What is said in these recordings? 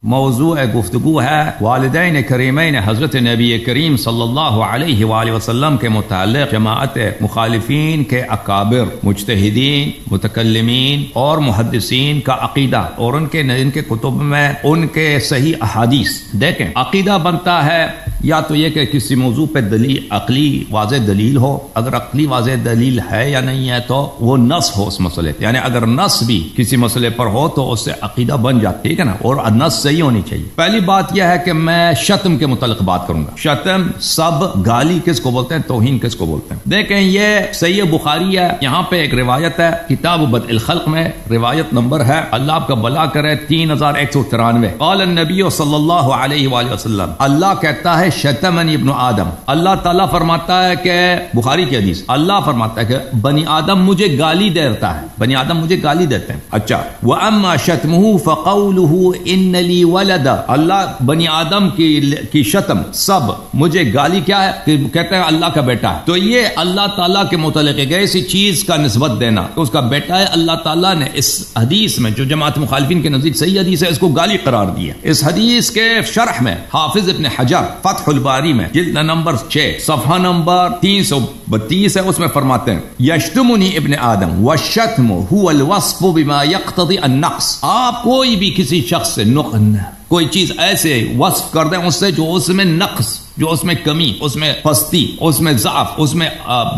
موضوع گفتگو ہے والدین کریمین حضرت نبی کریم صلی اللہ علیہ وآلہ وسلم کے متعلق جماعت مخالفین کے اکابر مجتہدین متکلمین اور محدثین کا عقیدہ اور ان کے کتب میں ان کے صحیح احادیث. دیکھیں عقیدہ بنتا ہے یا تو یہ کہ کسی موضوع پہ دلیل عقلی واضح دلیل ہو، اگر عقلی واضح دلیل ہے یا نہیں ہے تو وہ نص ہو اس مسئلے، یعنی اگر نص بھی کسی مسئلے پر ہو تو اس سے عقیدہ بن جاتا، ٹھیک ہے نا، اور نص صحیح ہونی چاہیے. پہلی بات یہ ہے کہ میں شتم کے متعلق بات کروں گا. شتم، سب، گالی کس کو بولتے ہیں، توہین کس کو بولتے ہیں. دیکھیں یہ صحیح بخاری ہے، یہاں پہ ایک روایت ہے کتاب بدء الخلق میں، روایت نمبر ہے اللہ آپ کا بلا کرے 3193. قال النبی صلی اللہ علیہ وآلہ وسلم، اللہ کہتا ہے شتمنی ابن آدم، اللہ تعالیٰ فرماتا ہے کہ بخاری کی حدیث، اللہ فرماتا ہے کہ بنی آدم مجھے گالی دیتا ہے، بنی آدم مجھے گالی دیتے ہیں. اچھا، وَأَمَّا شَتْمُهُ فَقَوْلُهُ إِنَّ لِي وَلَدَ، اللہ بنی آدم کی شتم، سب، مجھے گالی کیا ہے کہ کہتا ہے اللہ کا بیٹا ہے. تو یہ اللہ تعالیٰ کے متعلق ہے، ایسی چیز کا نسبت دینا کہ اس کا بیٹا ہے. اللہ تعالیٰ نے اس حدیث میں جو جماعت مخالفین کے نزدیک صحیح حدیث ہے اس کو گالی قرار دی ہے. اس حدیث کے شرح میں حافظ ابن حجر فتح الباری میں جلد نمبر 6 صفحہ نمبر 332 ہے، اس میں فرماتے ہیں یشتمنی ابن آدم والشتم هو الوصف بما يقتضي النقص. آپ کوئی بھی کسی شخص سے کوئی چیز ایسے وصف کر دیں اس سے جو اس میں نقص، جو اس میں کمی، اس میں پستی، اس میں ضعف، اس میں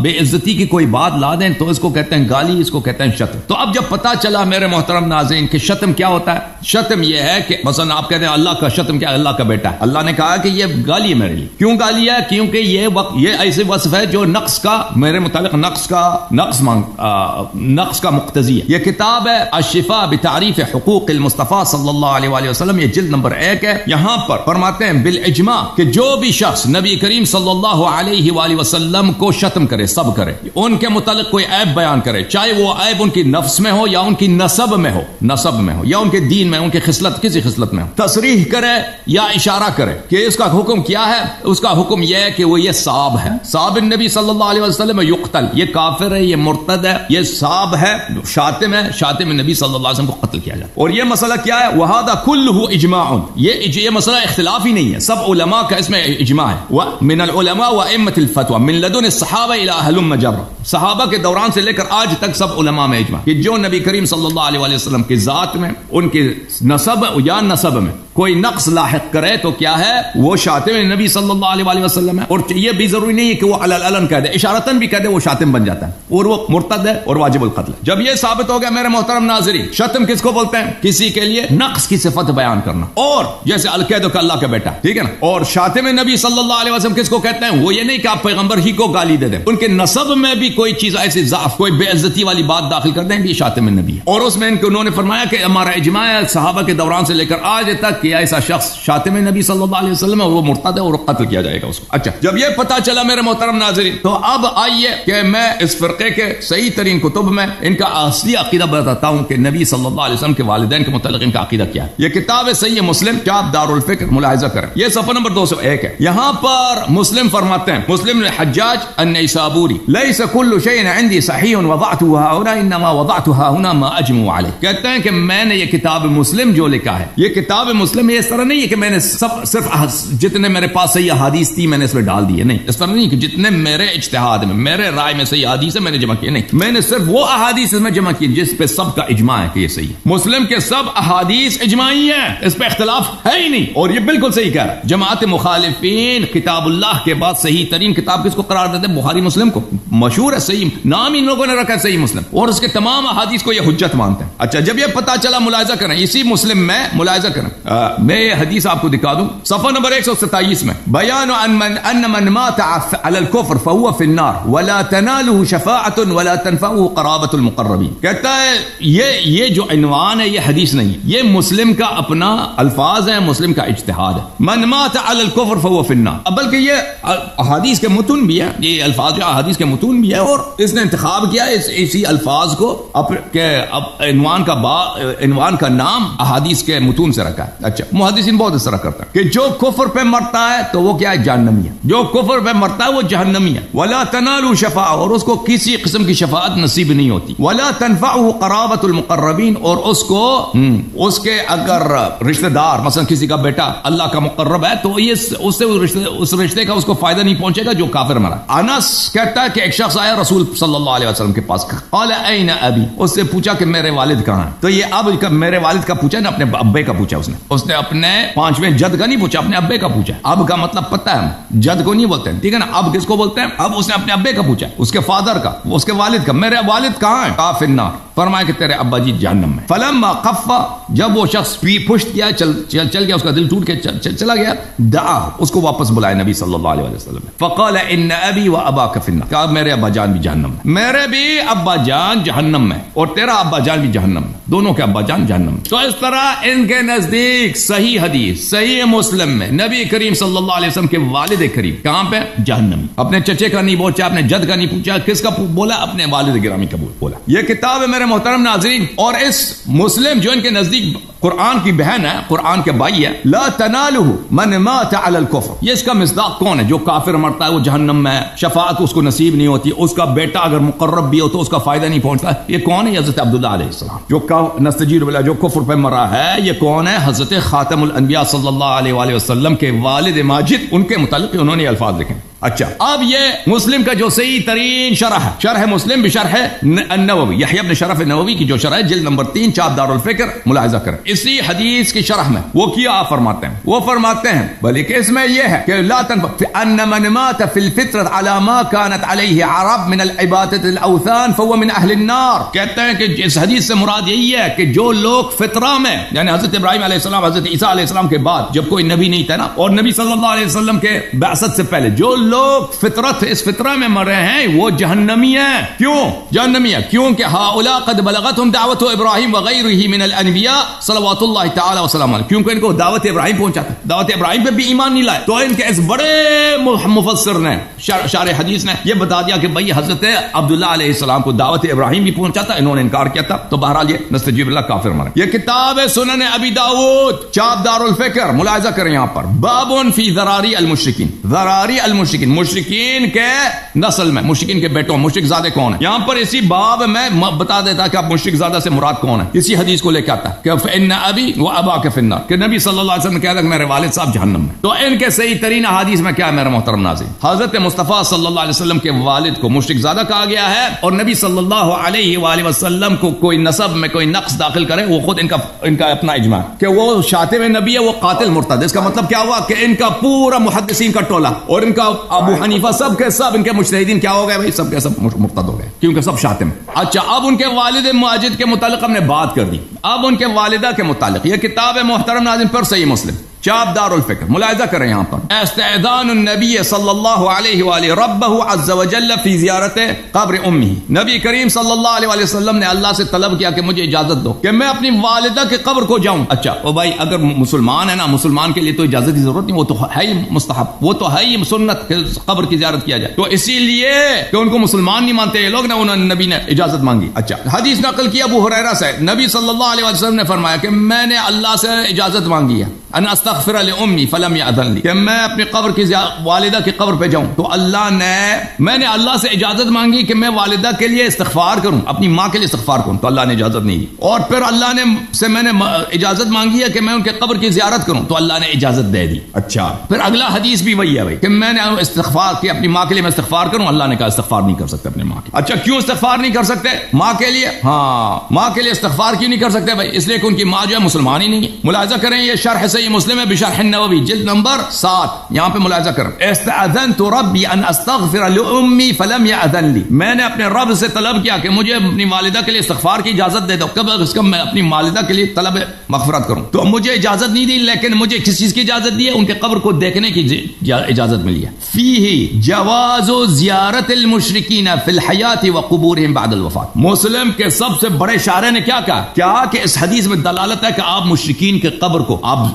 بے عزتی کی کوئی بات لا دیں تو اس کو کہتے ہیں گالی، اس کو کہتے ہیں شتم. تو اب جب پتا چلا میرے محترم ناظرین کہ شتم کیا ہوتا ہے، شتم یہ ہے کہ مثلا آپ کہتے ہیں اللہ کا شتم کیا ہے، اللہ کا بیٹا ہے. اللہ نے کہا کہ یہ گالی ہے میرے لیے. کیوں گالی ہے؟ کیونکہ یہ ایسے وصف ہے جو نقص کا، میرے متعلق نقص کا مقتضی ہے. یہ کتاب ہے الشفاء بتعریف حقوق المصطفیٰ صلی اللہ علیہ وآلہ وسلم، یہ جلد نمبر 1 ہے. یہاں پر فرماتے ہیں بالاجماع کہ جو بھی شخص نبی کریم صلی اللہ علیہ وآلہ وسلم کو شتم کرے، سب کرے، ان کے متعلق کوئی عیب بیان کرے، چاہے وہ عیب ان کی نفس میں ہو یا ان کی نسب میں ہو یا ان کے دین میں، ان کی خصلت، کسی خصلت میں ہو، تصریح کرے یا اشارہ کرے کہ اس کا حکم کیا ہے، اس کا حکم یہ ہے کہ وہ یہ صاب ہے، صاب النبی صلی اللہ علیہ وسلم یقتل، یہ کافر ہے، یہ مرتد ہے، یہ صاب ہے، شاتم ہے، شاتم النبی صلی اللہ علیہ وسلم کو قتل کیا جائے. اور یہ مسئلہ کیا ہے؟ وَهَذَا كُلُّهُ اجماع، یہ مسئلہ اختلاف ہی نہیں ہے، سب علماء کا اس میں اجماع ہے. من العلماء وائمة الفتوى من لدن الصحابہ الى هلم جرا، صحابہ کے دوران سے لے کر آج تک سب علماء میں اجماع کہ جو نبی کریم صلی اللہ علیہ وسلم کی ذات میں، ان کی نسب یا نسب میں کوئی نقص لاحق کرے تو کیا ہے، وہ شاتم نبی صلی اللہ علیہ وسلم ہے. اور یہ بھی ضروری نہیں ہے کہ وہ علن کہہ دے، اشارتاً بھی کہہ دے، وہ شاتم بن جاتا ہے اور وہ مرتد ہے اور واجب القتل. جب یہ ثابت ہو گیا میرے محترم ناظرین، شتم کس کو بولتے ہیں؟ کسی کے لیے نقص کی صفت بیان کرنا، اور جیسے القید کا اللہ کا بیٹا، ٹھیک ہے نا. اور شاتم نبی صلی اللہ علیہ وسلم کس کو کہتے ہیں؟ وہ یہ نہیں کہ آپ پیغمبر ہی کو گالی دے دیں، ان کے نسب میں بھی کوئی چیز ایسی ضعف، کوئی بے عزتی والی بات داخل کر دیں، بھی شاتم نبی ہے. اور اس میں انہوں نے فرمایا کہ ہمارا اجماع ہے صحابہ کے دوران سے لے کر آج تک کہ ایسا شخص شاتم نبی صلی اللہ علیہ وسلم اور وہ مرتد ہے اور قتل کیا جائے گا اس کو. اچھا، جب یہ پتا چلا میرے محترم ناظرین، تو اب آئیے کہ میں اس فرقے کے صحیح ترین کتب میں ان کا اصلی عقیدہ بتاتا ہوں کہ نبی صلی اللہ علیہ وسلم کے والدین کے متعلق ان کا عقیدہ کیا ہے. یہ کتاب ہے صحیح مسلم، چاپ دار الفکر، ملاحظہ کریں، یہ صفحہ نمبر 201 ہے. یہاں پر مسلم فرماتے ہیں، مسلم حجاج النیسابوری، لیس کل شیء عندي صحیح وضعته هنا انما وضعتها هنا ما اجمع علیہ، کہتے ہیں کہ میں نے یہ کتاب مسلم جو لکھا ہے، یہ کتاب مسلم یہ اس طرح نہیں ہے کہ میں نے صرف جتنے میرے پاس صحیح احادیث تھی میں نے اس میں ڈال دیے، نہیں، اس طرح نہیں کہ جتنے میرے اجتہاد میں، میرے رائے میں صحیح احادیث ہے میں نے جمع کیے، نہیں، میں نے صرف وہ احادیث اس میں جمع کی جس پہ سب کا اجماع ہے کہ یہ صحیح ہے. مسلم کے سب احادیث اجماعی ہیں، اس پہ اختلاف ہے ہی نہیں، اور یہ بالکل صحیح کہہ رہا ہے. جماعت مخالفین کتاب اللہ کے بعد صحیح ترین کتاب کس کو قرار دیتے ہیں؟ بخاری مسلم کو. مشہور ہے صحیح، نام ان لوگوں نے رکھا ہے صحیح مسلم، اور اس کے تمام احادیث کو یہ حجت مانتے ہیں. اچھا، جب یہ پتا چلا، ملاحظہ کریں، اسی مسلم میں ملاحظہ کریں، میں یہ حدیث آپ کو دکھا دوں، صفحہ نمبر 127 میں، بیان ان من مات على الكفر فهو في النار ولا تناله شفاعة ولا تنفعه قرابة المقربين. کہتا ہے یہ جو عنوان ہے یہ حدیث نہیں، یہ مسلم کا اپنا الفاظ ہے، مسلم کا اجتہاد ہے. من مات على الكفر فهو في النار، بلکہ یہ احادیث کے متون بھی ہے، یہ الفاظ جو احادیث کے متون بھی ہے، اور اس نے انتخاب کیا اسی الفاظ کو عنوان کا نام احادیث کے متون سے رکھا ہے. اچھا محدثین بہت اس طرح کرتا ہے کہ جو کفر پہ مرتا ہے تو وہ کیا ہے؟ جہنمی ہے. جو کفر پہ مرتا ہے وہ جہنمی ہے. ولا تنالوا شفاعہ، اور اس کو کسی قسم کی شفاعت نصیب نہیں ہوتی. ولا تنفعه قرابۃ المقربین، اور اس کو اس کے اگر رشتہ دار مثلا کسی کا بیٹا اللہ کا مقرب ہے تو یہ اس سے اس رشتے کا اس کو فائدہ نہیں پہنچے گا جو کافر مرا. انس کہتا ہے کہ ایک شخص آیا رسول صلی اللہ علیہ وسلم کے پاس، قال این ابی، اس سے پوچھا کہ میرے والد کہاں ہیں. تو یہ اب میرے والد کا پوچھا نا، اپنے ابے کا پوچھا. اس نے اپنے پانچویں جد کا نہیں پوچھا، اپنے ابے کا پوچھا. اب کا مطلب پتہ ہے، جد کو نہیں بولتے ہیں، ٹھیک ہے نا. اب کس کو بولتے ہیں؟ اب اس نے اپنے ابے کا پوچھا، اس کے فادر کا، اس کے والد کا. میرے والد کہاں ہیں؟ فی النار، فرمایا کہ تیرے ابا جی جہنم میں. فلما خفا، جب وہ شخص پشت کیا، چل گیا، اس کا دل ٹوٹ کے چلا گیا، دعا، اس کو واپس بلائے نبی صلی اللہ علیہ وسلم. فقال ان ابی و اباک فی النار، کہا میرے ابا جان بھی جہنم میں، میرے بھی ابا جان جہنم میں، اور تیرا ابا جان بھی جہنم میں، دونوں کے ابا جان جہنم میں. تو اس طرح ان کے نزدیک صحیح حدیث صحیح مسلم میں نبی کریم صلی اللہ علیہ وسلم کے والد کریم کہاں پہ؟ جہنم. اپنے چچے کا نہیں پوچھا، اپنے جد کا نہیں پوچھا، کس کا بولا؟ اپنے والد گرامی کا بولا. یہ کتاب ہے میرے محترم ناظرین، اور اس مسلم جو ان کے نزدیک قرآن کی بہن ہے، قرآن کے بھائی ہے، لا تنالہ من مات علی الکفر، یہ اس کا مصداق کون ہے؟ جو کافر مرتا ہے وہ جہنم میں، شفاعت اس کو نصیب نہیں ہوتی، اس کا بیٹا اگر مقرب بھی ہو تو اس کا فائدہ نہیں پہنچتا. یہ کون ہے؟ حضرت عبداللہ علیہ السلام. جو نستجیر باللہ، جو کفر پہ مرا ہے، یہ کون ہے؟ حضرت خاتم الانبیاء صلی اللہ علیہ وآلہ وسلم کے والد ماجد. ان کے متعلق انہوں نے الفاظ لکھے. اچھا، اب یہ مسلم کا جو صحیح ترین شرح ہے، شرح مسلم بشرح النووی، یحییٰ بن شرف النووی کی جو شرح ہے، جلد نمبر 3، چاپ دار الفکر، ملاحظہ کریں. اسی حدیث کی شرح میں وہ کیا فرماتے ہیں، وہ فرماتے ہیں بلکہ اس میں یہ ہے کہ لا تنفع ان من مات فی الفطرۃ علی ما كانت علیہ عرب من العبادۃ الاوثان فهو من اہل النار. کہتے ہیں کہ اس حدیث سے مراد یہی ہے کہ جو لوگ فطرہ میں، یعنی حضرت ابراہیم علیہ السلام، حضرت عیسیٰ علیہ السلام کے بعد جب کوئی نبی نہیں تھا نا، اور نبی صلی اللہ علیہ وسلم کے بعثت سے پہلے جو لوگ فطرت اس فطرہ میں مرے ہیں وہ جہنمی ہیں. کیوں جہنمی ہیں؟ کیونکہ ہؤلاء قد بلغتهم دعوت ابراہیم وغیرہ من الانبیاء صلوات اللہ تعالی وسلم علیہ، کیونکہ ان کو دعوت ابراہیم پہنچا تھا، دعوت ابراہیم پہ بھی ایمان نہیں لائے. تو ان کے اس بڑے مفسر نے، شارح حدیث نے یہ بتا دیا کہ بھئی حضرت عبداللہ علیہ السلام کو دعوت ابراہیم بھی پہنچا تھا، انہوں نے انکار کیا تھا. تو بہرحال یہ نستجیب اللہ کافر مرے. یہ کتاب ہے سنن ابی داؤد، چاپ دار الفکر، ملاحظہ کریں یہاں پر، باب فی ذراری المشرکین، ذراری المشرکین، مشرکین کے نسل میں، مشرکین کے بیٹوں، مشرک زادے کون ہیں. یہاں پر اسی باب میں بتا دیتا کہ اب مشرک زادہ سے مراد کون ہے. اسی حدیث کو لے کے آتا ہے کہ فإن ابی و اباک فی النار، کہ نبی صلی اللہ علیہ وسلم نے کہا کہ میرے والد صاحب جہنم میں. تو ان کے صحیح ترین احادیث میں کیا ہے میرے محترم ناظرین؟ حضرت مصطفیٰ صلی اللہ علیہ وسلم کے والد کو مشرک زادہ کہا گیا ہے، اور نبی صلی اللہ علیہ وآلہ وسلم کو کوئی نسب میں کوئی نقص داخل کرے، وہ خود ان کا اپنا اجماع کہ وہ شاتم نبی ہے، وہ قاتل مرتد. اس کا مطلب کیا ہوا کہ ان کا پورا محدثین کا ٹولہ اور ان کا ابو حنیفہ سب کے سب ان کے مجتہدین کیا ہو گئے بھائی؟ سب کے سب مرتد ہو گئے، کیونکہ سب شاتم. اچھا، اب ان کے والد ماجد کے متعلق ہم نے بات کر دی. اب ان کے والدہ کے متعلق یہ کتاب ہے محترم ناظرین پر صحیح مسلم، چاپ دار الفکر، ملاحظہ کریں یہاں پر، استئذان النبی صلی اللہ علیہ وآلہ ربہ عز وجل فی زیارت قبر امہ. نبی کریم صلی اللہ علیہ وآلہ وسلم نے اللہ سے طلب کیا کہ مجھے اجازت دو کہ میں اپنی والدہ کے قبر کو جاؤں. اچھا، او بھائی اگر مسلمان ہے نا، مسلمان کے لیے تو اجازت کی ضرورت نہیں، وہ تو ہے ہی مستحب، وہ تو ہے ہی سنت کہ قبر کی زیارت کیا جائے. تو اسی لیے کہ ان کو مسلمان نہیں مانتے یہ لوگ نا، انہوں نے نبی نے اجازت مانگی. اچھا، حدیث نقل کیا ابو ہریرہ سے، نبی صلی اللہ علیہ وسلم نے فرمایا کہ میں نے اللہ سے اجازت مانگی ہے ان استغفر لأمی فلم یأذن لی، کہ میں اپنی قبر کی والدہ کی قبر پہ جاؤں. تو اللہ نے، میں نے اللہ سے اجازت مانگی کہ میں والدہ کے لیے استغفار کروں، اپنی ماں کے لیے استغفار کروں، تو اللہ نے اجازت نہیں دی. اور پھر اللہ نے سے میں نے اجازت مانگی ہے کہ میں ان کے قبر کی زیارت کروں، تو اللہ نے اجازت دے دی. اچھا، پھر اگلا حدیث بھی وہی ہے بھائی کہ میں نے استغفار کی، اپنی ماں کے لیے میں استغفار کروں، اللہ نے کہا استغفار نہیں کر سکتے اپنی ماں کی. اچھا، کیوں استغفار نہیں کر سکتے ماں کے لیے؟ ہاں، ماں کے لیے استغفار کیوں نہیں کر سکتے بھائی؟ اس لیے کہ ان کی ماں جو ہے مسلمان ہی نہیں ہے. ملاحظہ کریں، یہ شرح صحیح مسلم ہے بشرح النووی، جلد نمبر 7، یہاں پہ ملاحظہ کریں، استأذنت ربی ان استغفر لأمی فلم یأذن لی، میں نے اپنے رب سے طلب کیا کہ مجھے اپنی والدہ کے لیے استغفار کی اجازت دے دو، کب اس کا میں اپنی والدہ کے لیے طلب مغفرت کروں. تو مجھے اجازت نہیں دی، لیکن مجھے کس چیز کی اجازت دی ہے؟ ان کے قبر کو دیکھنے کی اجازت ملی ہے. فیہ جواز زیارت المشرکین فی الحیات وقبورہم بعد الوفات. مسلم کے سب سے بڑے شارح نے کیا کہا؟ کیا کہ اس حدیث میں دلالت ہے کہ آپ مشرکین کے قبر کو آپ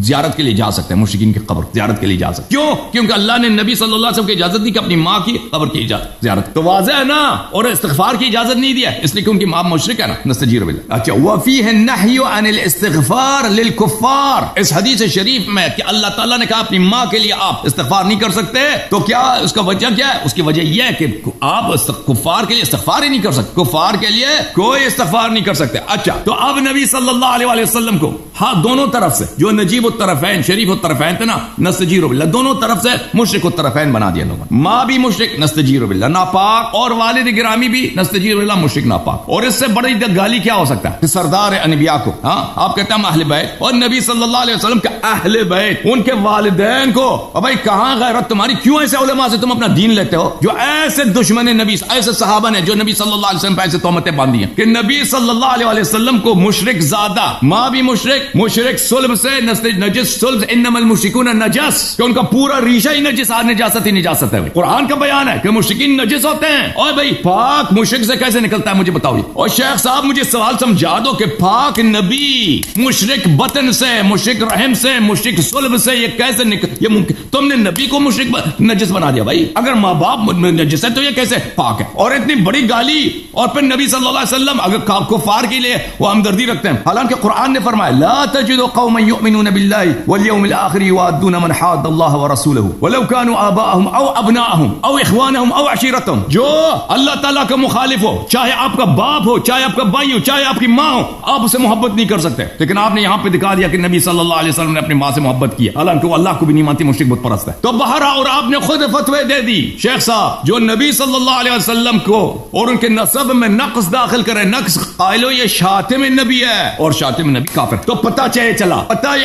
زیارت کے لیے جا سکتے ہیں، مشرکین کی قبر زیارت کے لیے جا سکتے ہیں. کیوں؟ کیونکہ اللہ نے نبی صلی اللہ علیہ وسلم کی اجازت دی کہ اپنی ماں کی قبر کی زیارت، تو واضح ہے نا. اور استغفار کی اجازت نہیں دیا اس لیے کہ ان کی ماں مشرک ہے نا، نستجیر باللہ. اچھا، وفیہ النہی عن الاستغفار للکفار، اس حدیث شریف میں کہ اللہ تعالیٰ نے کہا اپنی ماں کے لیے آپ استغفار نہیں کر سکتے، تو کیا اس کا وجہ کیا ہے؟ اس کی وجہ یہ ہے کہ آپ کفار کے لیے استغفار ہی نہیں کر سکتے، کفار کے لیے کوئی استغفار نہیں کر سکتے. اچھا، تو اب نبی صلی اللہ علیہ وسلم کو ہاں دونوں طرف سے جو نجیب الطرفین شریف الطرفین تھے نا، نستجیر باللہ، دونوں طرف سے مشرک الطرفین بنا دیا لوگوں نے. ماں بھی مشرک، نستجیر باللہ ناپاک، اور والد گرامی بھی نستجیر باللہ مشرک ناپاک. اور اس سے بڑی گالی کیا ہو سکتا ہے کہ سردار انبیاء کو آپ کہتے ہیں اہل بیت، اور نبی صلی اللہ علیہ وسلم کے اہل بیت ان کے والدین کو، بھائی کہاں غیرت تمہاری؟ کیوں ایسے علماء سے تم اپنا دین لیتے ہو جو ایسے دشمن نبی، ایسے صحابہ نے جو نبی صلی اللہ علیہ وسلم پہ ایسے تہمتیں باندھی ہیں کہ نبی صلی اللہ علیہ وسلم کو مشرک زادہ، ماں بھی مشرک، مشرک صلب سے نجس، صلب انما المشرکون نجس، کہ ان کا پورا ریشہ ہی نجس، نجاست ہی نجاست ہے. قرآن کا بیان ہے کہ مشرکین نجس ہوتے ہیں. اور بھائی پاک مشرک سے کیسے نکلتا ہے مجھے بتاؤ. اور شیخ صاحب مجھے سوال سمجھا دو کہ پاک نبی مشرک بطن سے، مشرک رحم سے، مشرک صلب سے یہ کیسے یہ ممکن؟ تم نے نبی کو مشرک نجس بنا دیا. بھائی اگر ماں باپ نجس ہے تو یہ کیسے پاک ہے؟ اور اتنی بڑی گالی، اور پھر نبی صلی اللہ علیہ وسلم اگر کفار کے لیے وہ ہمدردی رکھتے ہیں، حالانکہ قرآن نے فرمایا لا تجد قوما يؤمنون بالله واليوم الاخر يوادون من حاد الله ورسوله ولو كانوا آباءهم او ابناءهم او اخوانهم او عشيرتهم. جو اللہ تعالیٰ کا مخالف ہو، چاہے آپ کا باپ ہو، چاہے آپ کا بھائی ہو، چاہے آپ کی ماں ہو، آپ اسے محبت نہیں کر سکتے. لیکن آپ نے یہاں پہ دکھا دیا کہ نبی صلی اللہ علیہ وسلم نے اپنی ماں سے محبت کی، حالانکہ وہ اللہ کو بھی نہیں مانتی، مشرک بت پرست ہے. تو بہرحال اور آپ نے خود فتوی دے دی شیخ صاحب، جو نبی صلی اللہ علیہ وسلم کو اور ان کے نسب میں نقص داخل کرے، نقص قائلو یہ شاتم نبی ہے اور شاتم نبی کافر. تو پتہ چلا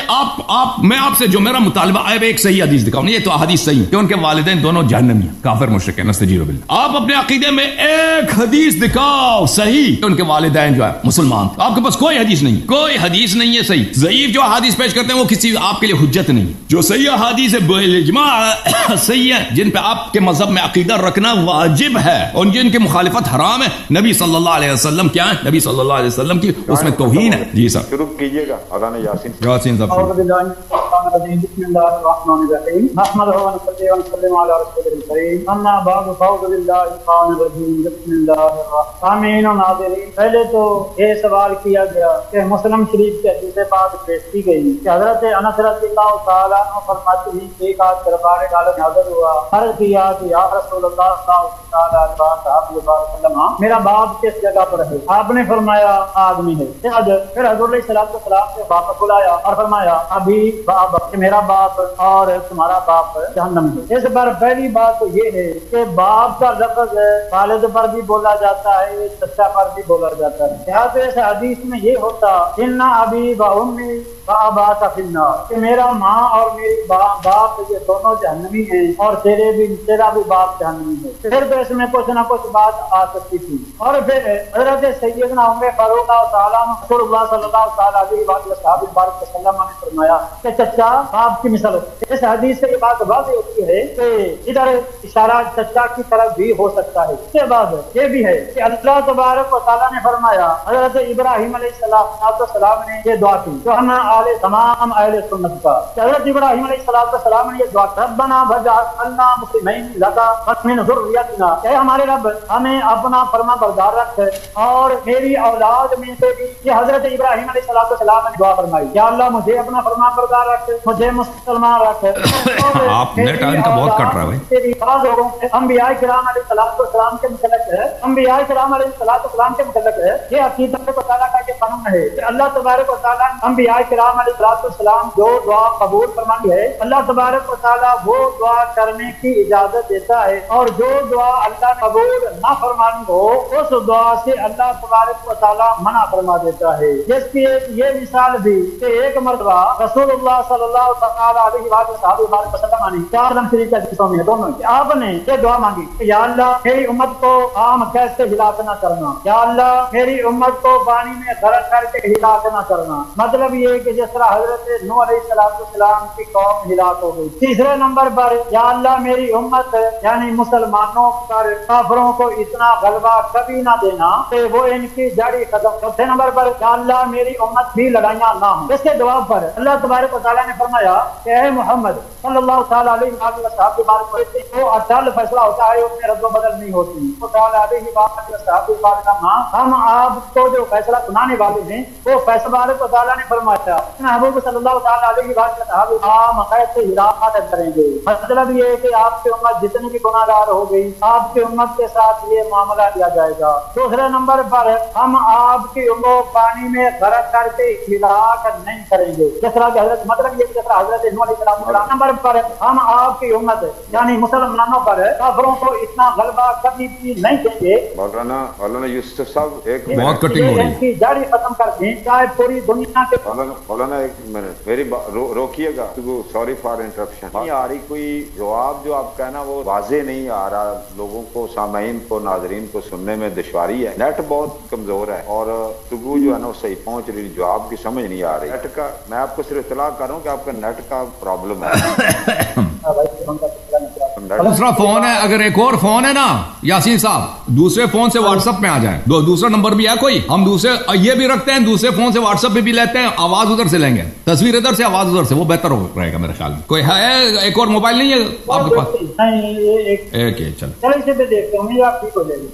آپ میں آپ سے جو میرا مطالبہ ہے ایک صحیح حدیث دکھاؤں. یہ تو حدیث صحیح کہ ان کے والدین دونوں جہنمی ہیں، کافر مشرک ہیں، نستجیر باللہ. آپ اپنے عقیدے میں ایک حدیث دکھاؤ صحیح کہ ان کے والدین جو ہے مسلمان. آپ کے پاس کوئی حدیث نہیں، کوئی حدیث نہیں ہے صحیح. ضعیف جو حدیث پیش کرتے ہیں وہ کسی آپ کے لیے حجت نہیں. جو صحیح حدیث ہے بالاجماع صحیح ہے، جن پہ آپ کے مذہب میں عقیدہ رکھنا واجب ہے اور جن کی مخالفت حرام ہے. نبی صلی اللہ علیہ وسلم کیا ہے؟ نبی صلی اللہ علیہ وسلم کی اس میں توہین ہے. جی سر شروع کیجئے گا. اذان یاسین صاحب. بسم اللہ الرحمن الرحیم. نحمده ونصلي ونسلم على رسوله الكريم. اما بعد فاعوذ باللہ من الشیطان الرجیم. بسم اللہ الرحمن الرحیم. ناظرین، پہلے تو یہ سوال کیا گیا کہ مسلم شریف کے حدیث پاک پیش کی گئی کہ حضرت انس رضی اللہ تعالیٰ عنہ فرماتے ہیں کہ ایک آدمی دربار عالم حاضر ہوا، عرض کیا کہ یا رسول اللہ صلی اللہ علیہ وسلم میرا باپ کس جگہ پر ہے؟ آپ نے فرمایا آدمی ہے. پھر حضور علیہ السلام سے باپ کو بلایا اور فرمایا ابھی میرا باپ اور تمہارا باپ جہنم ہے. اس پر پہلی بات تو یہ ہے کہ باپ کا لفظ والد پر بھی بولا جاتا ہے، چچا پر بھی بولا جاتا ہے. لہٰذا اس حدیث میں یہ ہوتا ان ابی و امی و اباک فی النار، کہ میرا ماں اور میری باپ یہ دونوں جہنمی ہیں اور تیرا بھی باپ جہنمی ہے. پھر تو اس میں کچھ نہ کچھ بات آ سکتی تھی. اور پھر حضرت سیدنا عمر فاروق تعالیٰ رسول اللہ صلی اللہ تعالیٰ علیہ وسلم نے فرمایا کہ چچا باپ کی مثال. اس حدیث سے یہ بات واضح ہوتی ہے کہ ادھر اشارہ چچا کی طرف بھی ہو سکتا ہے. اس کے بعد یہ بھی ہے کہ اللہ تبارک و تعالیٰ نے فرمایا حضرت ابراہیم علیہ السلام نے یہ دعا کی جو ہم تمام اہل سنت کا. حضرت ابراہیم علیہ السلام نے یہ دعا ربنا وجعلنا مسلمین لک ومن ذریتنا، کہ ہمارے رب ہمیں اپنا فرما بردار رکھ اور میری اولاد میں سے بھی. یہ حضرت ابراہیم علیہ السلام نے دعا فرمائی یا اللہ مجھے اپنا فرما بردار رکھ، مجھے مسلمان رکھ. آپ نے ٹائم کا بہت کٹ رہا ہے بھائی. انبیاء کرام علیہ السلام کے متعلق ہے، انبیاء کرام علیہ السلام کے متعلق ہے. یہ عقیدت و تعالیٰ کا یہ قانون ہے کہ اللہ تبارک و تعالیٰ انبیاء کرام علیہ السلام جو دعا قبول فرماتی ہے، اللہ تبارک و تعالیٰ وہ دعا کرنے کی اجازت دیتا ہے. اور جو دعا اللہ قبول نہ فرمانی ہو اس دعا سے اللہ تبارک و تعالیٰ منع فرما دیتا ہے. جس کی یہ مثال بھی کہ ایک مرتبہ رسول اللہ صلی اللہ علیہ وسلم کا معنی 4 عالم شریف کے حدیثوں میں دونوں کہ آپ نے یہ دعا مانگی کہ یا اللہ میری امت کو عام گیس سے ہلاک نہ کرنا، یا اللہ میری امت کو پانی میں غرق کر کے ہلاک نہ کرنا۔ مطلب یہ کہ جس طرح حضرت نوح علیہ السلام کی قوم ہلاک ہو گئی۔ تیسرے نمبر پر یا اللہ میری امت یعنی مسلمانوں پر کافروں کو اتنا غلبہ کبھی نہ دینا کہ وہ ان کی جڑی ختم۔ چوتھے نمبر پر یا اللہ میری امت بھی لڑائیاں نہ ہوں۔ اس کے جواب پر اللہ تبارک و تعالیٰ نے فرمایا کہ اے محمد صلی اللہ تعالیٰ علیہ وسلم کے بارے میں وہ اٹل فیصلہ ہوتا ہے، اس میں رد و بدل نہیں ہوتی۔ وہ تعالیٰ علیہ وسلم ہم آپ کو جو فیصلہ سنانے والے ہیں وہ فیصلہ تبارک و تعالیٰ نے فرمایا محبوب صلی اللہ تعالیٰ علیہ وسلم سے ہلاکت کریں گے۔ مطلب یہ ہے کہ آپ کی امت جتنی بھی گناہ گار ہو گئی آپ کی امت کے ساتھ یہ معاملہ کیا جائے گا۔ دوسرے نمبر پر ہم آپ کی امت کو پانی میں غرق کر کے ہلاک نہیں کریں گے، جس طرح کہ حضرت مطلب یہ جس طرح حضرت نوح علیہ السلام۔ نمبر پر ہم آپ کی امت یعنی مسلمانوں پر کافروں کو اتنا غلبہ کبھی بھی نہیں دیں گے۔ مولانا یوسف صاحب ایک بہت کٹنگ ہو رہی ہے، جاری ختم کر دیں چاہے پوری دنیا کے۔ مولانا ایک منٹ میری روکیے گا، سوری فار انٹرپشن۔ نہیں آ رہی کوئی جواب جو آپ کہنا وہ واضح نہیں آ رہا، لوگوں کو سامعین کو ناظرین کو سننے میں دشواری ہے، نیٹ بہت کمزور ہے اور گفتگو جو ہے نا وہ صحیح پہنچ رہی، جواب کی سمجھ نہیں آ رہی۔ نیٹ کا میں آپ کو صرف اطلاع کر رہا ہوں کہ آپ کا نیٹ کا پرابلم ہے۔ دوسرا فون ہے، اگر ایک اور فون ہے نا یاسین صاحب دوسرے فون سے واٹس ایپ میں آ جائیں، دوسرا نمبر بھی ہے کوئی، ہم دوسرے یہ بھی رکھتے ہیں، دوسرے فون سے واٹس ایپ پہ بھی لیتے ہیں، آواز ادھر سے لیں گے، تصویر ادھر سے آواز ادھر سے، وہ بہتر رہے گا میرے خیال میں۔ کوئی ہے ایک اور موبائل نہیں ہے آپ کے پاس؟ ایک ہے،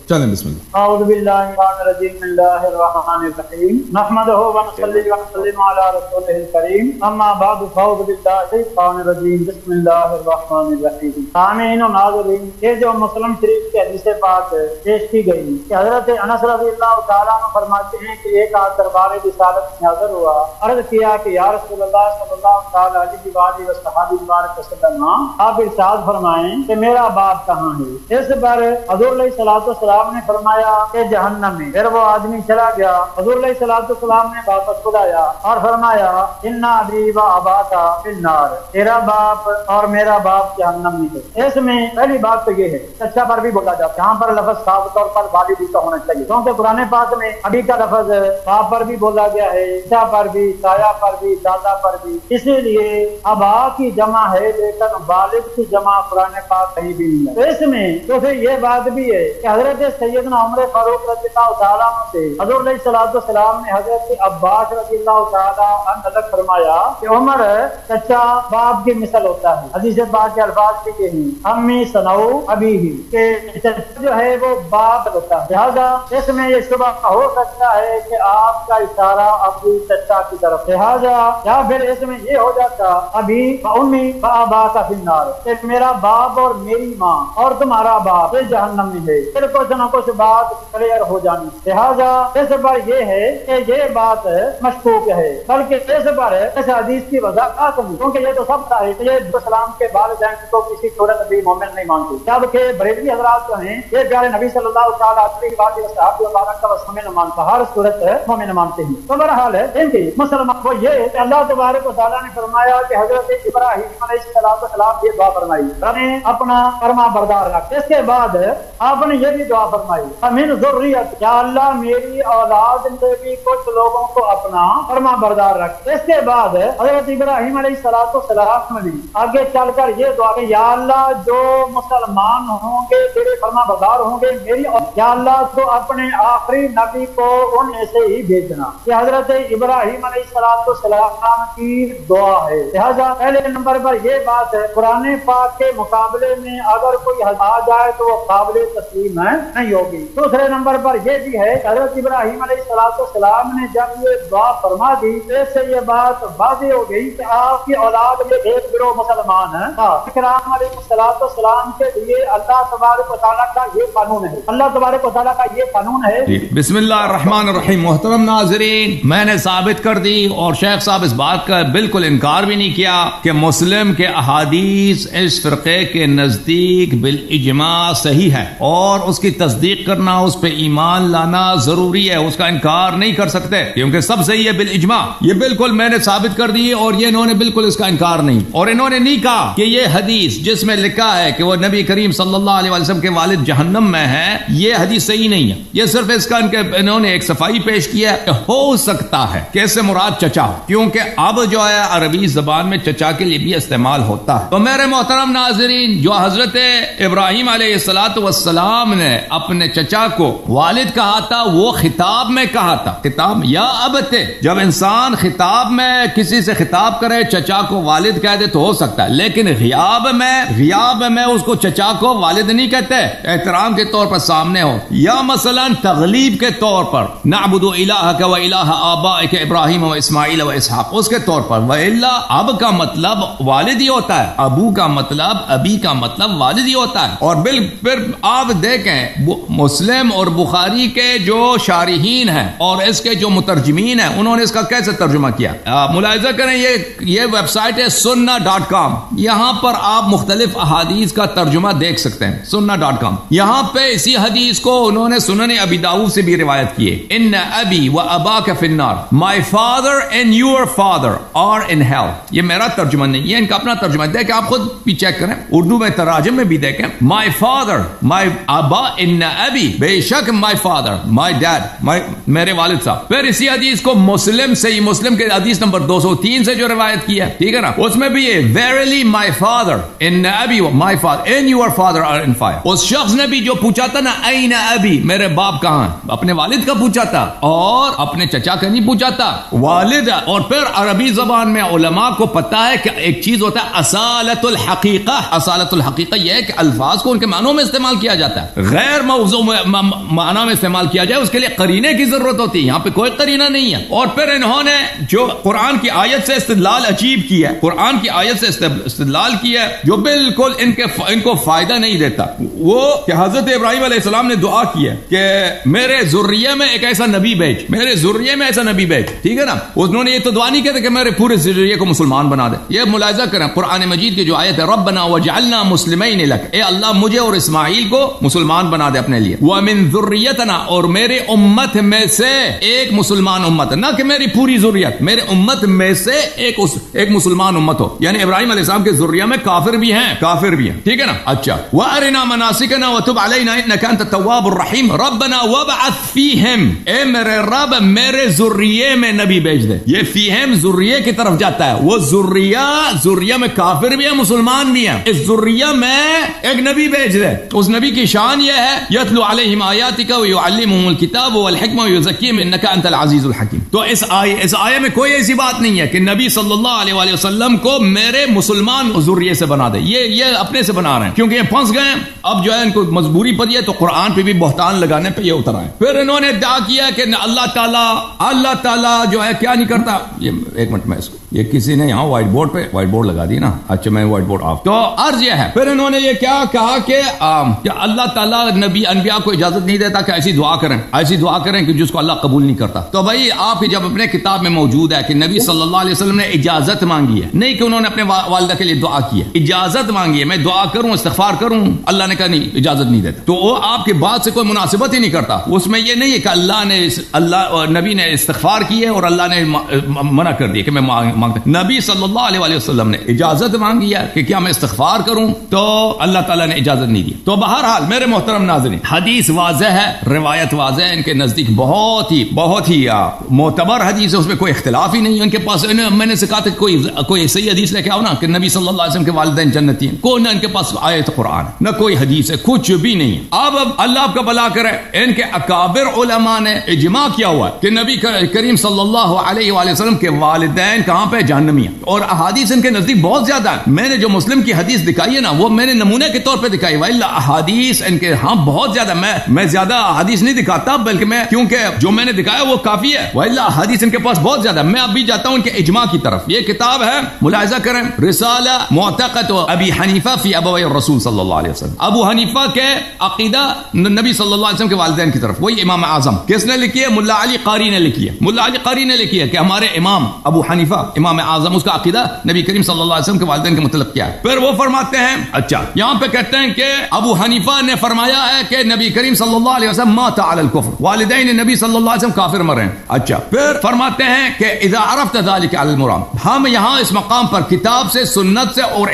چلیں بسم اللہ۔ اعوذ باللہ من الرجیم، بسم اللہ الرحمن الرحیم، نحمدہ ونصلی ونسلم علی رسولہ الکریم، اما بعد فاعوذ باللہ من الشیطان الرجیم، بسم اللہ الرحمن الرحیم۔ سامعین و ناظرین، یہ جو مسلم شریف کے حدیث پاک پیش کی گئی کہ حضرت انس رضی اللہ تعالیٰ عنہ فرماتے ہیں کہ ایک آدمی دربار رسالت میں حاضر ہوا، عرض کیا کہ یا رسول اللہ صلی اللہ تعالیٰ علیہ وآلہ وسلم، آپ ارشاد فرمائیں کہ میرا باپ کہاں ہے؟ اس پر حضور علیہ الصلوۃ والسلام نے فرمایا کہ جہنم میں۔ پھر وہ آدمی چلا گیا، حضور علیہ الصلوۃ والسلام نے واپس بلایا اور فرمایا انا ابی و اباک فی النار، تیرا باپ اور میرا باپ جہنم میں ہے۔ اس میں پہلی بات تو یہ ہے چچا پر بھی بولا جاتا ہے، یہاں پر لفظ صاف طور پر والد کا ہونا چاہیے، کیونکہ قرآن پاک میں ابھی کا لفظ باپ پر بھی بولا گیا ہے، چچا پر بھی، تایا پر بھی، دادا پر بھی، اسی لیے ابا کی جمع ہے لیکن والد کی جمع قرآن پاک کہیں بھی نہیں ہے۔ تو اس میں تو پھر یہ بات بھی ہے کہ حضرت سیدنا عمر فاروق رضی اللہ تعالیٰ عنہ سے حضور علیہ الصلوۃ والسلام نے حضرت عباس رضی اللہ تعالیٰ عنہ فرمایا کہ عمر چچا باپ کی مثل ہوتا ہے۔ حدیث پاک کے الفاظ بھی یہ ہیں امی سنو ابی ہی، کہ چچا جو ہے وہ باپ ہوتا ہے، لہٰذا اس میں یہ شبہ ہو سکتا ہے کہ آپ کا اشارہ ابھی چچا کی طرف، لہٰذا یا پھر اس میں یہ ہو جاتا ابھی امی بابا کا فی النار، کہ میرا باپ اور میری ماں اور تمہارا باپ جہنم میں ہے، پھر کچھ نہ کچھ بات کلیئر ہو جانی۔ لہٰذا اس پر یہ ہے کہ یہ بات مشکوک ہے، بلکہ اس پر اس حدیث کی وضاحت نہیں، کیونکہ یہ تو سب ہے کہ یہ اسلام کے والدین کو کسی صورت بھی مومن نہیں مانتے، جبکہ بریلوی حضرات جو ہیں یہ پیارے نبی صلی اللہ تعالیٰ علیہ وسلم نہ مانتا، ہر صورت مومن مانتے ہیں۔ تو بہرحال ہے ان کی مسلمان کو یہ کہ اللہ تبارک و تعالیٰ نے فرمایا کہ حضرت ابراہیم علیہ السلام یہ دعا فرمائی اپنا فرما بردار رکھ، اس کے بعد آپ نے یہ بھی دعا فرمائی من ذریت، یا اللہ میری اولاد میں بھی کچھ لوگوں کو اپنا فرما بردار رکھ۔ اس کے بعد حضرت ابراہیم علیہ السلام نے آگے چل کر یہ دعا کہ یا اللہ جو مسلمان ہوں گے تیرے فرما بردار ہوں گے میری، یا اللہ تو اپنے آخری نبی کو ان میں سے ہی بھیجنا۔ یہ حضرت ابراہیم علیہ السلام کی دعا ہے، لہذا پہلے نمبر پر یہ بات ہے قرآن پاک کے مقابلے میں اگر کوئی آ جائے تو وہ قابل تسلیم نہیں ہوگی۔ دوسرے نمبر پر یہ بھی ہے کہ حضرت ابراہیم علیہ السلام نے جب یہ دعا فرما دی تو اس سے یہ بات واضح ہو گئی کہ آپ کی اولاد میں ایک گروہ مسلمان ہیں۔ اکرام علیہ السلام کے لیے اللہ تبارک و تعالیٰ کا یہ قانون ہے، اللہ تبارک و تعالیٰ کا یہ قانون ہے۔ بسم اللہ الرحمن الرحیم۔ محترم ناظرین، میں نے ثابت کر دی اور شیخ صاحب اس بات کا بالکل انکار بھی نہیں کیا کہ مسلم کے احادیث اس فرقے کے نزدیک بالاجماع صحیح ہے اور اس کی تصدیق کرنا، اس پہ ایمان لانا ضروری ہے، اس کا انکار نہیں کر سکتے کیونکہ سب صحیح ہے بالاجماع۔ یہ بالکل میں نے ثابت کر دی اور یہ انہوں نے بالکل اس کا انکار نہیں، اور انہوں نے نہیں نہیں کہا کہ یہ حدیث جس میں لکھا ہے کہ وہ نبی کریم صلی اللہ علیہ وسلم کے والد جہنم میں ہے، یہ حدیث صحیح نہیں ہے. یہ صرف اس کا انہوں نے ایک صفائی پیش کیا ہے کہ ہو سکتا ہے کہ اس سے مراد چچا ہو، کیونکہ اب جو ہے عربی زبان میں چچا کے لیے بھی استعمال ہوتا ہے. تو میرے محترم ناظرین، جو حضرت ابراہیم علیہ السلام نے اپنے چچا کو والد کہا تھا، وہ خطاب میں کہا تھا. خطاب یا ابت، جب انسان خطاب میں کسی سے خطاب کرے چچا کو والد کہہ دے تو ہو سکتا ہے، لیکن غیاب میں اس کو چچا کو والد نہیں کہتے، احترام کے طور پر سامنے ہو، یا مثلا تغلیب کے طور پر نعبد الہک و الہ آبائک ابراہیم و اسماعیل و اسحاق، اس کے طور پر. وإلا اب کا مطلب والد ہی ہوتا ہے، ابو کا مطلب ابی کا مطلب والد ہی ہوتا ہے. اور پھر آپ دیکھیں مسلم اور بخاری کے جو شارحین ہیں اور اس کے جو مترجمین ہیں انہوں نے اس کا کیسے ترجمہ کیا. ملاحظہ کریں، یہ ویب سائٹ ہے sunna.com، یہاں پر آپ مختلف احادیث کا ترجمہ دیکھ سکتے ہیں. sunna.com، یہاں پہ اسی حدیث کو انہوں نے سنن ابی داؤد سے بھی روایت کی ہے. ان ابی و اباک فی النار، my father and your father are in hell. یہ میرا ترجمہ نہیں، یہ ان کا اپنا ترجمہ. دیکھیں آپ خود بھی چیک کریں، اردو میں تراجم میں بھی دیکھیں. my father، my ابا، ان ابی، بے شک my father، my dad، میرے والد صاحب. پھر اسی حدیث کو مسلم صحیح مسلم کے حدیث نمبر 203 سے جو روایت کی ہے، ٹھیک ہے نا، اس میں بھی یہ verily my father ان ابی my father and your father are in fire. اس شخص نے بھی جو پوچھا تھا نا این ابی، میرے باپ کہاں، اپنے والد کا پوچھا تھا اور اپنے چچا کا نہیں پوچھا تھا، والد. اور پھر عربی زبان میں علماء کو پتا ہے کہ ایک چیز ہوتا ہے اصالت الحقیقہ. اصالت الحقیقہ یہ ہے کہ الفاظ کو ان کے معنوں میں استعمال کیا جاتا ہے، غیر موضوع معنی میں استعمال کیا جائے اس کے لیے قرینے کی ضرورت ہوتی ہے. یہاں پہ کوئی قرینہ نہیں ہے. اور پھر انہوں نے جو قرآن کی آیت سے استدلال عجیب کیا ہے، قرآن کی آیت سے استدلال کیا ہے جو بالکل ان کو فائدہ نہیں دیتا. وہ کہ حضرت ابراہیم علیہ السلام نے دعا کی ہے کہ میرے ذریے میں ایک ایسا نبی بھیج، میرے ذریے میں ایسا نبی بھیج، ٹھیک ہے نا. انہوں نے یہ تو دعا نہیں کہتے کہ میرے پورے ذریے کو مسلمان بنا دے. یہ ملاحظہ کریں قرآن مجید کی جو آیت ہے، ربنا وجعلنا مسلمین لک، اے اللہ مجھے اور اسماعیل کو مسلمان بنا دے اپنے لیے. ومن ذریتنا، اور میرے امت میں سے ایک مسلمان امت، نہ کہ میری پوری ذریت، میرے امت میں سے ایک مسلمان امت ہو. یعنی ابراہیم علیہ السلام کے ذریہ میں کافر بھی ہیں، ٹھیک ہے نا. اچھا، وارنا مناسکنا وتب علینا انک انت التواب الرحیم ربنا وابعث فیہم، اے میرے رب میرے ذریے میں نبی بھیج دے. یہ فیہم ذریے کی طرف جاتا ہے، وہ ذریہ میں کافر بھی ہیں مسلمان بھی ہیں، اس ذریہ میں ایک نبی بھیج دے. اس نبی کی شان یہ ہے یتلو علیہم آیاتک ویعلمہم الکتاب والحکمہ ویزکیہم انک انت العزیز الحکیم. تو اس آیے میں کوئی ایسی بات نہیں ہے کہ نبی صلی اللہ علیہ وسلم کو میرے مسلمان ذریے سے بنا دے. یہ اپنے سے بنا رہے ہیں کیونکہ یہ پھنس گئے. اب جو ہے ان کو مجبوری پڑی ہے تو قرآن پہ بھی بہتان لگانے پہ یہ اتر آئے. پھر انہوں نے ادعا کیا کہ اللہ تعالیٰ جو ہے کیا نہیں کرتا. یہ ایک منٹ میں اس کو یہ کسی نے یہاں وائٹ بورڈ لگا دی نا. اچھا میں وائٹ بورڈ آف. تو عرض یہ ہے پھر انہوں نے یہ کیا کہا کہ اللہ تعالیٰ نبی انبیاء کو اجازت نہیں دیتا کہ ایسی دعا کریں کہ جس کو اللہ قبول نہیں کرتا. تو بھائی آپ کی جب اپنے کتاب میں موجود ہے کہ نبی صلی اللہ علیہ وسلم نے اجازت مانگی ہے، نہیں کہ انہوں نے اپنے والدہ کے لیے دعا کی ہے، اجازت مانگی ہے میں دعا کروں استغفار کروں، اللہ نے کہا نہیں اجازت نہیں دیتا، تو وہ آپ کی بات سے کوئی مناسبت ہی نہیں کرتا. اس میں یہ نہیں ہے کہ اللہ اور نبی نے استغفار کی ہے اور اللہ نے منع کر دیا کہ میں مانگتا. نبی صلی اللہ علیہ وسلم نے اجازت مانگی ہے کہ کیا میں استغفار کروں، تو اللہ تعالیٰ نے اجازت نہیں دی. تو بہرحال میرے محترم ناظرین، حدیث واضح ہے، روایت واضح ہے، ان کے نزدیک بہت ہی معتبر حدیث ہے، اس میں کوئی اختلاف ہی نہیں ہے. ان کے پاس میں نے کہا تھا کوئی صحیح حدیث لے کے آؤ نا کہ نبی صلی اللہ علیہ وسلم کے والدین جنتی ہیں، کوئی نہ ان کے پاس آیت قرآن نہ کوئی حدیث ہے، کچھ بھی نہیں ہے. اب اللہ آپ کا بھلا کرے، ان کے اکابر علماء نے اجماع کیا ہوا ہے کہ نبی کریم صلی اللہ علیہ وآلہ وسلم کے والدین کہاں پہ جہنمی ہیں، اور احادیث ان کے نزدیک بہت زیادہ ہے. میں نے جو مسلم کی حدیث دکھائی ہے نا وہ میں نے نمونے کے طور پہ دکھائی، وإلا احادیث ان کے ہاں بہت زیادہ. میں زیادہ احادیث نہیں دکھاتا بلکہ میں کیونکہ جو میں نے دکھایا وہ کافی ہے، وإلا احادیث ان کے پاس بہت زیادہ. میں اب بھی جاتا ہوں ان کے اجماع کی طرف. یہ کتاب ہے، ملاحظہ کریں، رسالہ معتقد ابی حنیفہ فی ابوی الرسول صلی اللہ علیہ وسلم. ابو حنیفہ کے عقیدہ نبی صلی اللہ علیہ وسلم کے والدین کی طرف، وہی امام اعظم. کس نے لکھی ہے؟ ملا علی قاری نے لکھی ہے. ملا علی قاری نے لکھی ہے کہ ہمارے امام ابو حنیفہ امام اعظم، اس کا عقیدہ نبی کریم صلی اللہ علیہ وسلم کے والدین کے متعلق کیا ہے. پھر وہ فرماتے ہیں، اچھا یہاں پہ کہتے ہیں کہ ابو حنیفہ نے فرمایا ہے کہ نبی کریم صلی اللہ علیہ وسلم مات علی الکفر، والدین نبی صلی اللہ علیہ وسلم کافر مرے. اچھا پھر فرماتے ہیں کہ اذا عرفت ذلك علی المرام، ہم یہاں اس مقام پر کتاب سے سے سنت سے اور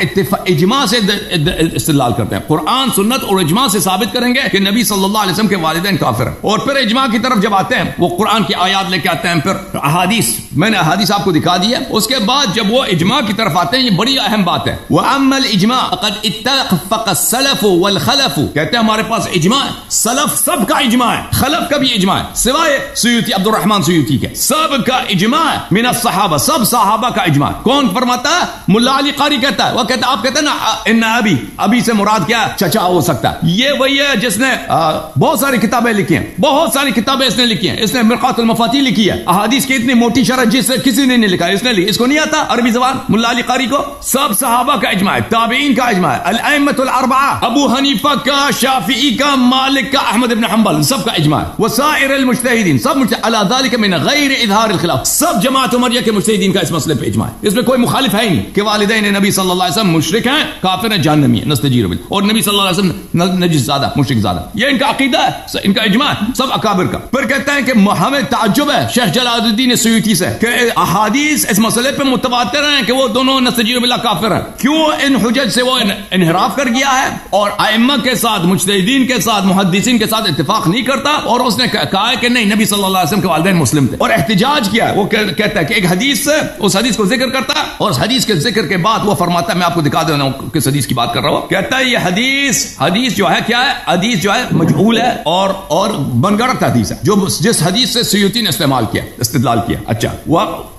اجماع سے استدلال کرتے ہیں. قرآن سنت اور اجماع سے ثابت کریں گے کہ نبی صلی اللہ علیہ وسلم کے والدین کافر ہیں. اور پھر اجماع کی طرف جب آتے ہیں وہ قرآن کی آیات لے کے آتے ہیں, پھر احادیث, میں نے احادیث آپ کو دکھا دی ہے. اس کے بعد جب وہ اجماع کی طرف آتے ہیں, یہ بڑی اہم بات ہے. وَأَمَّا الْإِجْمَاعُ فَقَدْ اتَّفَقَ السَّلَفُ وَالْخَلَفُ, کہتے ہیں ہمارے پاس اجماع ہے, سلف سب کا اجماع ہے, خلف کا بھی اجماع ہے, سوائے سیوطی عبد الرحمن سیوطی کے, سب کا اجماع ہے. من الصحابہ, سب صحابہ کا اجماع ہے. کون فرماتا ہے؟ ملا علی قاری کہتا ہے. وہ کہتا ہے, آپ کہتے ہیں نا ان ابی, ابی سے مراد کیا ہے؟ چچا ہو سکتا ہے. یہ وہی ہے جس نے بہت ساری کتابیں لکھی ہیں, بہت ساری کتابیں اس نے لکھی ہیں. اس نے مرقات المفاتیح لکھی ہے, احادیث کی اتنی موٹی شرح جس سے کسی نے نہیں لکھا, اس نے لکھی. اس کو نہیں آتا عربی زبان ملا علی قاری کو. سب صحابہ کا اجماع ہے, تابعین کا اجماع ہے, الائمۃ الاربعہ, ابو حنیفہ کا, شافعی کا, مالک کا, احمد بن حنبل, سب کا اجماع ہے. وسائر المجتہدین, سب علی ذلک من غیر اظہار الخلاف, سب جماعت عمریہ کے مجتہدین کا اس مسئلے پہ اجماع ہے. اس میں کوئی مخالف ہے ہی نہیں کہ والدین نبی صلی اللہ علیہ وسلم مشرک ہیں, کافر ہیں, جہنمی ہیں, نستجیر باللہ, اور نبی صلی اللہ علیہ وسلم نجس زادہ, مشرک زادہ. یہ ان کا عقیدہ ہے, ان کا اجماع ہے, سب اکابر کا. پھر کہتے ہیں کہ ہمیں تعجب ہے شیخ جلال الدین سیوطی سے کہ احادیث اس مسئلے پہ متواتر ہیں کہ وہ دونوں نستجیر باللہ کافر ہیں. کیوں ان حجج سے وہ انحراف کر گیا ہے اور ائمہ کے ساتھ, مجتہدین کے ساتھ, محدثین کے ساتھ اتفاق نہیں کرتا, اور اس نے کہا ہے کہ نہیں, نبی صلی اللہ علیہ وسلم کے والدین مسلم تھے, اور احتجاج کیا ہے. وہ کہتا ہے کہ ایک حدیث سے اس حدیث کو ذکر کرتا ہے, اور اس حدیث کے ذکر کے بعد وہ فرماتا ہے, میں آپ کو دکھا دینا ہوں کس حدیث کی بات کر رہا ہوں. کہتا ہے یہ حدیث جو ہے کیا ہے, حدیث جو ہے مجہول ہے اور بنگڑت حدیث ہے, جو جس حدیث سے سیوطی نے استدلال کیا. اچھا,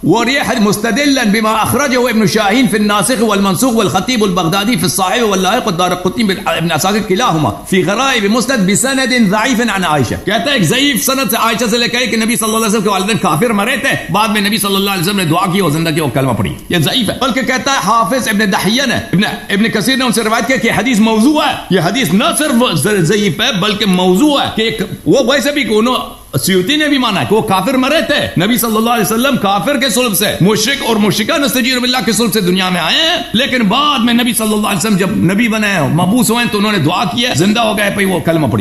وریح مستدلا بما اخرجه ابن شاہین فی الناسخ والمنسوخ والخطیب البغدادی فی الصحیح واللائق والدارقطنی ابن اساکر کلاہما فی غرائب مسند بسند ضعیف عن عائشہ. کہتا ہے ایک ضعیف سند سے عائشہ سے لے کے کہ نبی صلی اللہ علیہ وسلم کے والدین کافر مرے تھے, بعد میں نبی صلی اللہ علیہ وسلم نے دعا کی اور زندہ کی اور کلمہ پڑھی. یہ ضعیف ہے. بلکہ کہتا ہے حافظ ابن دحیہ نے, ابن کثیر نے ان سے روایت کیا کہ حدیث موضوع ہے. یہ حدیث نہ صرف ضعیف ہے بلکہ موضوع ہے, کہ وہ ویسے بھی سیوطی نے بھی مانا ہے کہ وہ کافر مرے تھے, نبی صلی اللہ علیہ وسلم کافر کے صلب سے, مشرک اور مشرکہ نستجیر باللہ کے صلب سے دنیا میں آئے ہیں, لیکن بعد میں نبی صلی اللہ علیہ وسلم جب نبی بنے, مبعوث ہوئے تو انہوں نے دعا کی ہے, زندہ ہو گئے, پھر وہ کلمہ پڑھی.